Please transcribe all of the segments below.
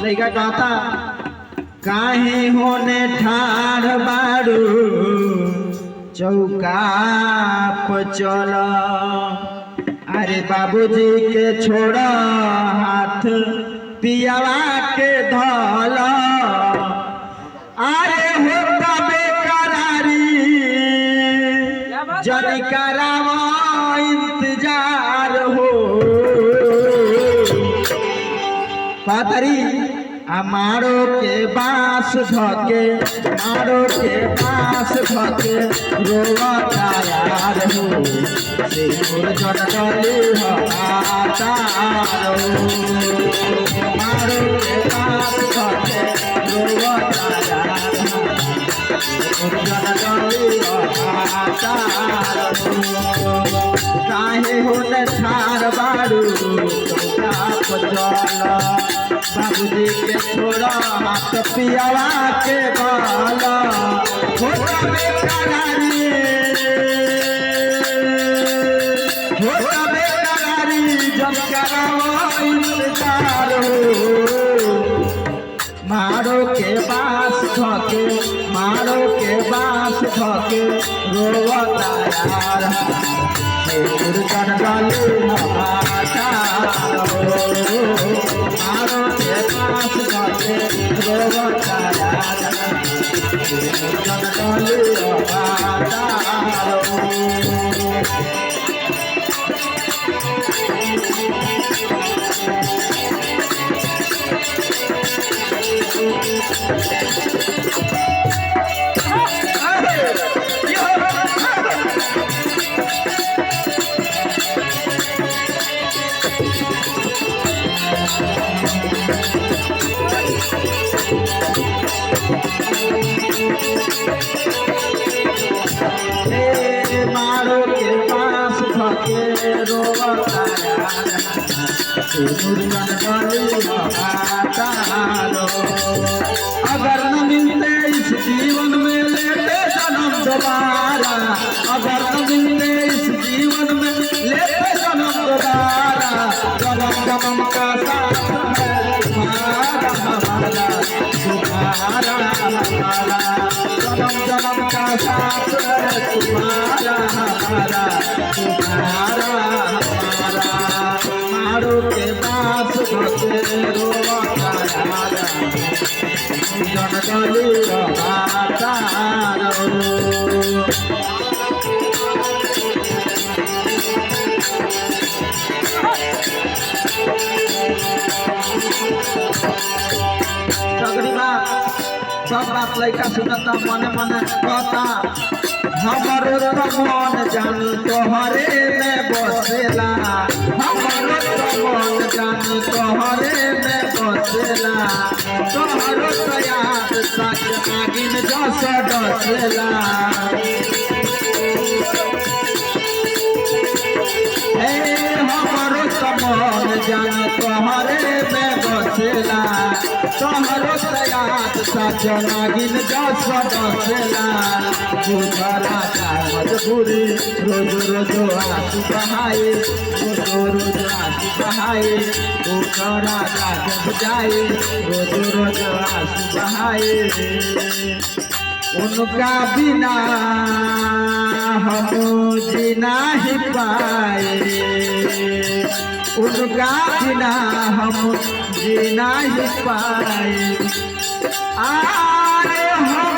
लइका कहता काहे होने ठाड़ बाड़ू चौका पर चल। अरे बाबूजी के छोड़ हाथ पियावा के धल। अरे होता बेकरारी जनी करावा इंतजार हो। पातरी मारो के बांस धके मारो के बांस धके रोवता यार हो। सिंदूर जट डली हतारो मारो के बांस धके रोवता यार हो। सिंदूर जट डली हतारो काहे होने ठाड़ बाड़ू चौका पर चल। बाबूजी के छोड़ा हाथ पियावा के बाल। होता बेकरारी जब करावा इंतजार हो। मारो के बांस धके मारो के बांस धके रोवता यार। सिंदूर जट डली हतारो मारो के बांस धके रोवता यार। सिंदूर जट डली हतारो मारो के पास धके रोवता यार। सिंदूर जट डली हतारो अगर न मिलते इस जीवन में लेते जन्म दोबारा। अगर न मिलते इस जीवन में लेते जन्म दोबारा। जन्म जन्म का साथ है तुम्हारा हमारा तुम्हारा हमारा। जन्म जन्म का साथ है तुम्हारा हमारा तुम्हारा हमारा। मारो के बांस धके रोवता यार। जट डली हतारो सब बात लइका सुनता मने मने कहता। हमरो तो मन जान तोहरे में बसेला। हमरो तो मन जान तोहरे में बसेला। तोहरो तो याद सच नागिन जस डसेला। हमरो तो मन जान तोहरे में बसेला। तोहरो तो याद सच नागिन जस डसेला। बुझला मजबूरी रोज रोज आंसू बहाए रोज रोज आंसू बहाए। ओकरा जब जाए रोज रोज आंसू बहाए। उनका बिना हम जी नहीं पाए। उनका बिना हम जी नहीं पाए। आरे हम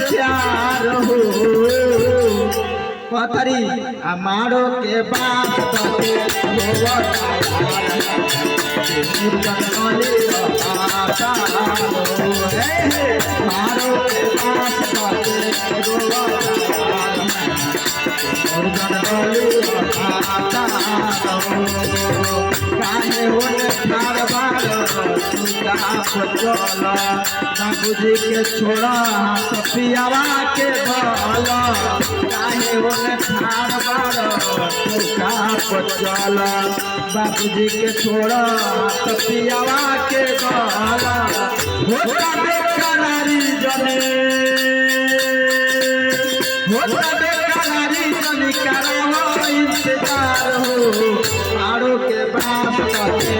प्यार हो। पतरी मारो के बांस धके रोवता यार। सिंदूर जट डली हतारो मारो के बांस धके रोवता यार। सिंदूर जट डली हतारो काहे होने ठाड़ बाड़ू बारो तू का चल बाबूजी के छोड़ा हाथ पियावा के बल काहे ओने ठाड़ बारो तू का चल बाबूजी के छोड़ा हाथ पियावा के बल होता देखा नारी जने होता देखा नारी जने करो इंतजार हो आड़ो के बाप के